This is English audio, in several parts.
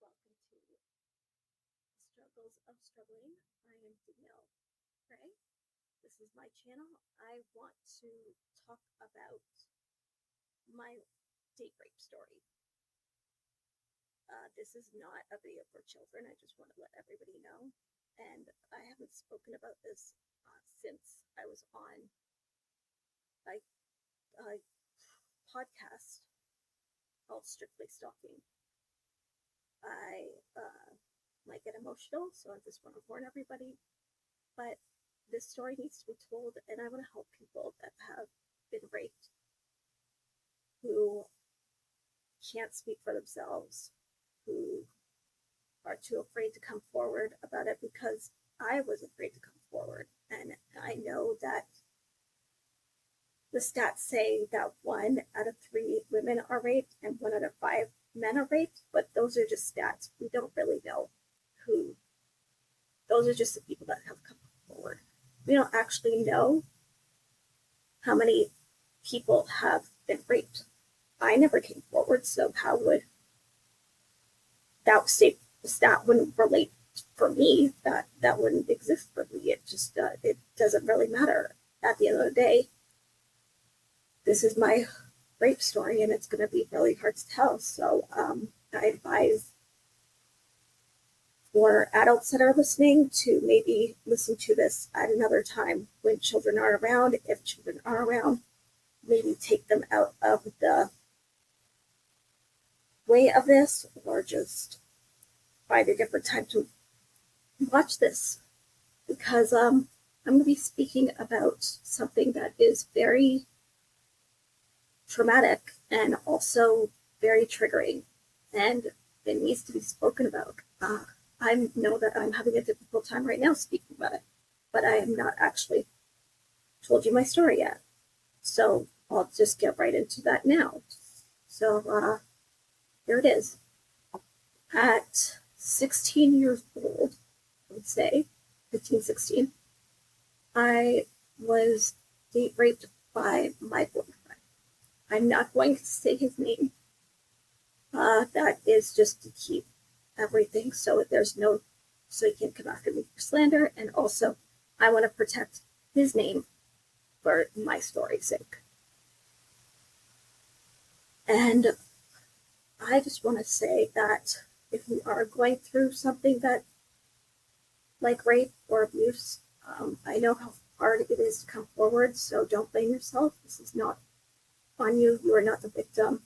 welcome to Struggles of Struggling. I am Danielle Gray. This is my channel. I want to talk about my date rape story. This is not a video for children. I just want to let everybody know. And I haven't spoken about this since I was on a podcast called Strictly Stalking. I might get emotional, so I just want to warn everybody. But this story needs to be told, and I want to help people that have been raped, who can't speak for themselves, who are too afraid to come forward about it, because I was afraid to come forward. And I know that the stats say that 1 out of 3 women are raped and 1 out of 5 men are raped, but those are just stats. We don't really know who. Those are just the people that have come forward. We don't actually know how many people have been raped. I never came forward, so how would that stat wouldn't relate for me? That wouldn't exist for me. It just it doesn't really matter. At the end of the day, this is my rape story, and it's going to be really hard to tell. So I advise for adults that are listening to maybe listen to this at another time when children are around. If children are around, maybe take them out of the way of this, or just find a different time to watch this, because I'm going to be speaking about something that is very traumatic and also very triggering, and it needs to be spoken about. I know that I'm having a difficult time right now speaking about it, but I have not actually told you my story yet. So I'll just get right into that now. So here it is. At 16 years old, I would say, 15, 16, I was date raped by my boyfriend. I'm not going to say his name. That is just to keep everything so he can come after me for slander, and also I want to protect his name for my story's sake. And I just want to say that if you are going through something that, like rape or abuse, I know how hard it is to come forward, so don't blame yourself. This is not on you. You are not the victim.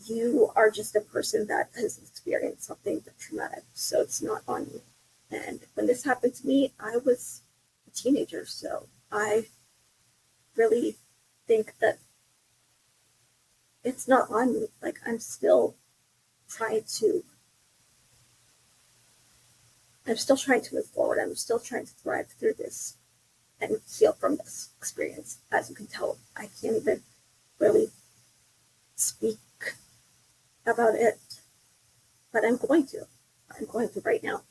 You are just a person that has experienced something traumatic, so it's not on you. And when this happened to me, I was a teenager, so I really think that it's not on me. Like, I'm still trying to move forward. I'm still trying to thrive through this and heal from this experience. As you can tell, I can't even really speak about it, but I'm going to right now.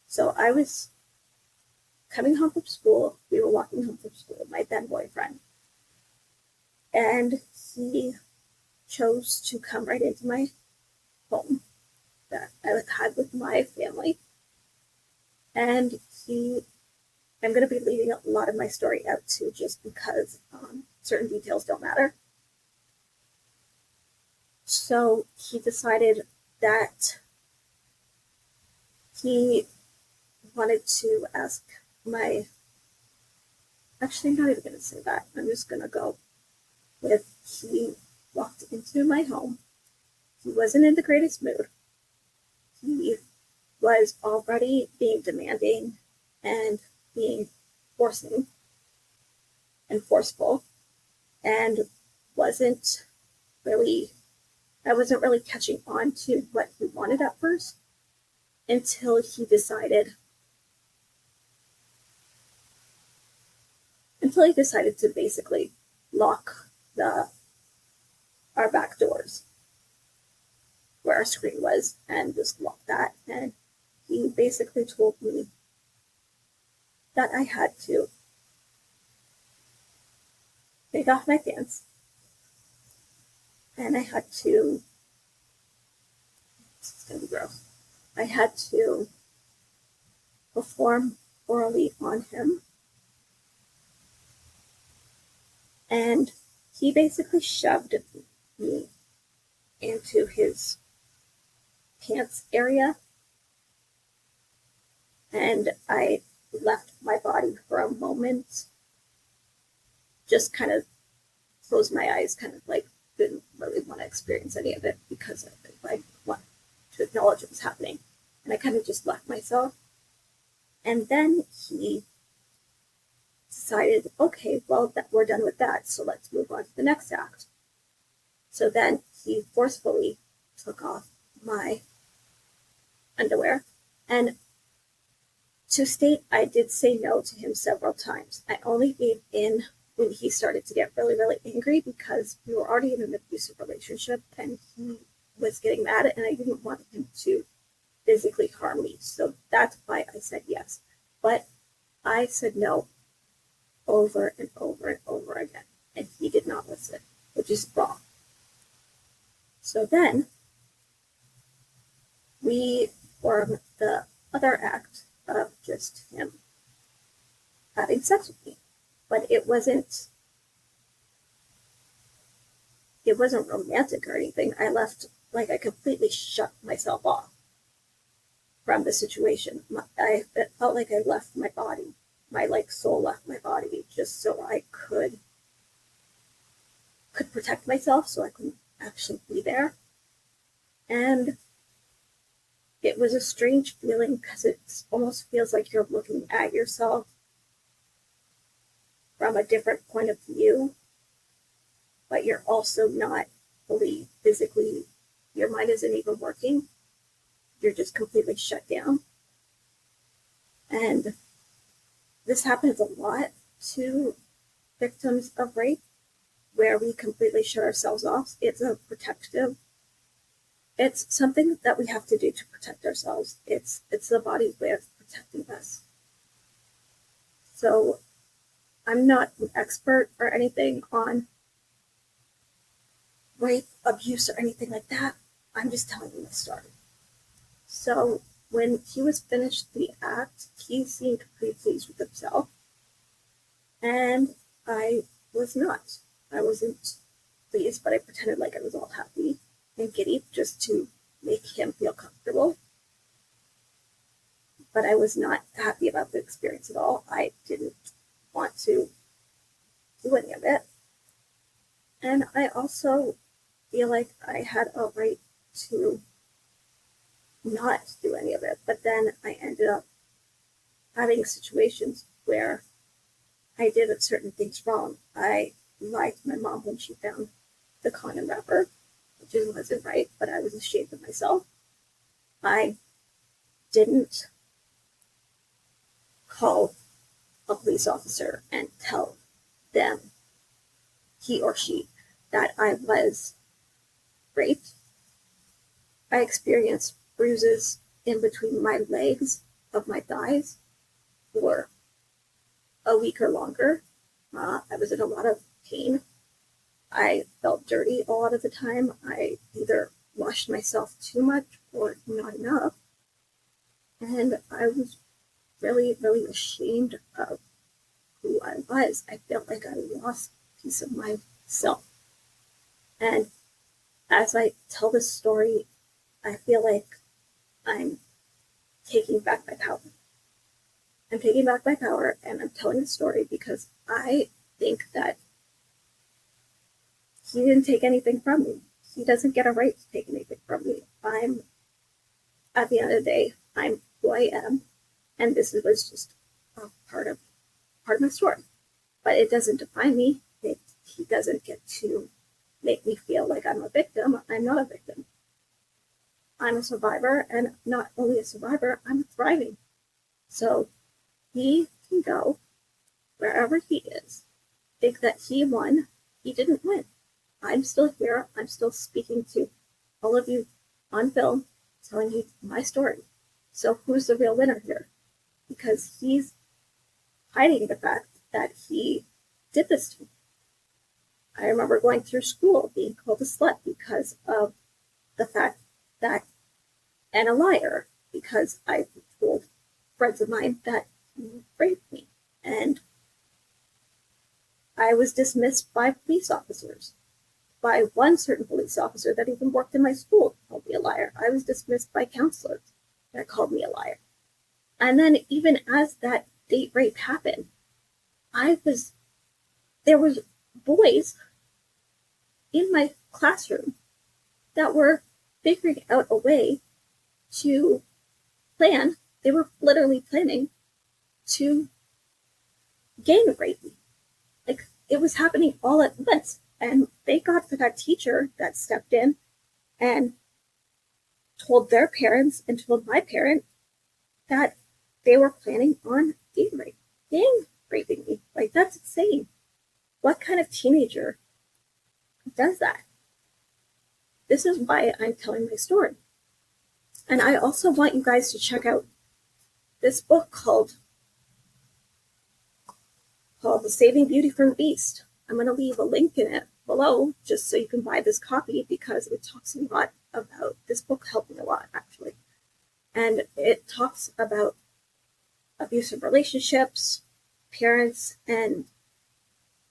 So I was coming home from school. We were walking home from school, my then boyfriend, and he chose to come right into my home that I had with my family. And I'm going to be leaving a lot of my story out too, just because certain details don't matter. So he decided that he wanted to ask actually, I'm not even going to say that. I'm just going to go with, he walked into my home. He wasn't in the greatest mood. He was already being demanding and being forceful, and I wasn't really catching on to what he wanted at first, until he decided to basically lock our back doors where our screen was, and just lock that. And he basically told me that I had to take off my pants, and I had to it's going to be gross. I had to perform orally on him, and he basically shoved me into his pants area, and I left my body for a moment, just kind of closed my eyes, kind of like didn't really want to experience any of it because I want to acknowledge it was happening. And I kind of just left myself. And then he decided, okay, well, we're done with that, so let's move on to the next act. So then he forcefully took off my underwear. And to state, I did say no to him several times. I only gave in when he started to get really, really angry because we were already in an abusive relationship and he was getting mad and I didn't want him to physically harm me. So that's why I said yes. But I said no over and over and over again. And he did not listen, which is wrong. So then we formed the other act of just him having sex with me. But it wasn't romantic or anything. I left, like, I completely shut myself off from the situation. It felt like I left my body, my like soul left my body, just so I could protect myself, so I couldn't actually be there. And it was a strange feeling because it almost feels like you're looking at yourself from a different point of view, but you're also not fully physically, your mind isn't even working. You're just completely shut down. And this happens a lot to victims of rape, where we completely shut ourselves off. It's something that we have to do to protect ourselves. It's the body's way of protecting us. So I'm not an expert or anything on rape, abuse, or anything like that. I'm just telling you the story. So when he was finished the act, he seemed pretty pleased with himself. And I was not. I wasn't pleased, but I pretended like I was all happy and giddy just to make him feel comfortable. But I was not happy about the experience at all. I didn't want to do any of it. And I also feel like I had a right to not do any of it. But then I ended up having situations where I did certain things wrong. I lied to my mom when she found the condom wrapper, which wasn't right, but I was ashamed of myself. I didn't call a police officer and tell them, he or she, that I was raped. I experienced bruises in between my legs of my thighs for a week or longer. I was in a lot of pain. I felt dirty a lot of the time. I either washed myself too much or not enough. And I was really, really ashamed of who I was. I felt like I lost a piece of myself. And as I tell this story, I feel like I'm taking back my power. I'm taking back my power and I'm telling the story because I think that he didn't take anything from me. He doesn't get a right to take anything from me. At the end of the day, I'm who I am, and this was just a part of my story. But it doesn't define me. He doesn't get to make me feel like I'm a victim. I'm not a victim. I'm a survivor, and not only a survivor, I'm thriving. So he can go wherever he is, think that he won. He didn't win. I'm still here. I'm still speaking to all of you on film, telling you my story. So who's the real winner here? Because he's hiding the fact that he did this to me. I remember going through school being called a slut because of the fact that and a liar because I told friends of mine that he raped me. And I was dismissed by police officers. By one certain police officer that even worked in my school called me a liar. I was dismissed by counselors that called me a liar. And then even as that date rape happened, there was boys in my classroom that were figuring out a way to plan. They were literally planning to gang rape me. Like, it was happening all at once. And thank God for that teacher that stepped in and told their parents and told my parent that they were planning on gang raping me. Like, that's insane. What kind of teenager does that? This is why I'm telling my story. And I also want you guys to check out this book called The Saving Beauty from the Beast. I'm going to leave a link in it below just so you can buy this copy, because it talks a lot about, this book helped me a lot actually. And it talks about abusive relationships, parents and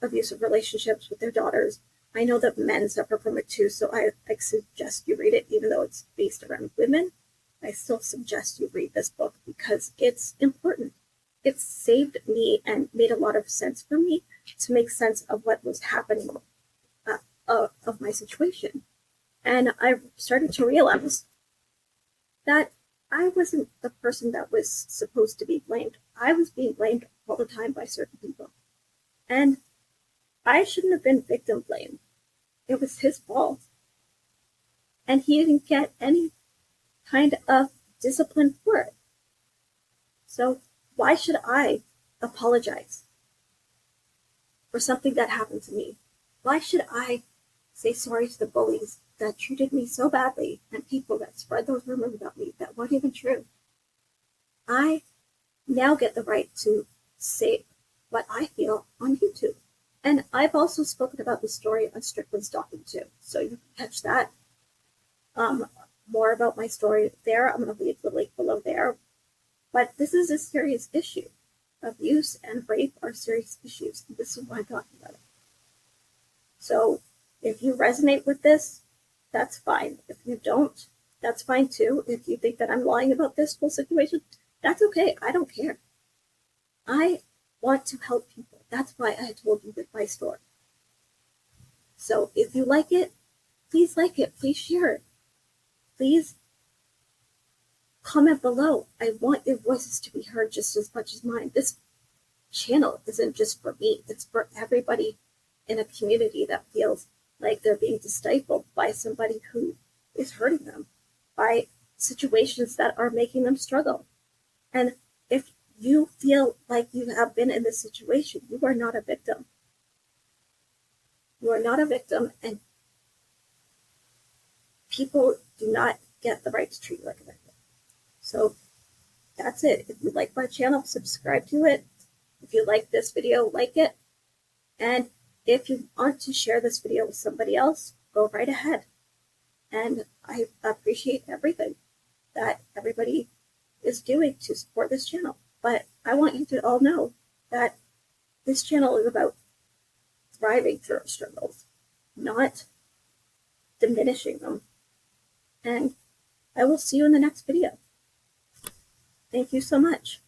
abusive relationships with their daughters. I know that men suffer from it too, so I suggest you read it. Even though it's based around women, I still suggest you read this book because it's important. It saved me and made a lot of sense for me to make sense of what was happening of my situation. And I started to realize that I wasn't the person that was supposed to be blamed. I was being blamed all the time by certain people. And I shouldn't have been victim blamed. It was his fault. And he didn't get any kind of discipline for it. So why should I apologize for something that happened to me? Why should I say sorry to the bullies that treated me so badly and people that spread those rumors about me that weren't even true? I now get the right to say what I feel on YouTube. And I've also spoken about the story on Strictly Stalking too. So you can catch that. More about my story there. I'm going to leave the link below there. But this is a serious issue. Abuse and rape are serious issues. And this is why I'm talking about it. So if you resonate with this, that's fine. If you don't, that's fine too. If you think that I'm lying about this whole situation, that's okay. I don't care. I want to help people. That's why I told you with my story. So if you like it, please like it. Please share it. Please comment below. I want your voices to be heard just as much as mine. This channel isn't just for me. It's for everybody in a community that feels like they're being stifled by somebody who is hurting them, by situations that are making them struggle. And if you feel like you have been in this situation, you are not a victim. You are not a victim, and people do not get the right to treat you like a victim. So that's it. If you like my channel, subscribe to it. If you like this video, like it. And if you want to share this video with somebody else, go right ahead. And I appreciate everything that everybody is doing to support this channel. But I want you to all know that this channel is about thriving through our struggles, not diminishing them. And I will see you in the next video. Thank you so much.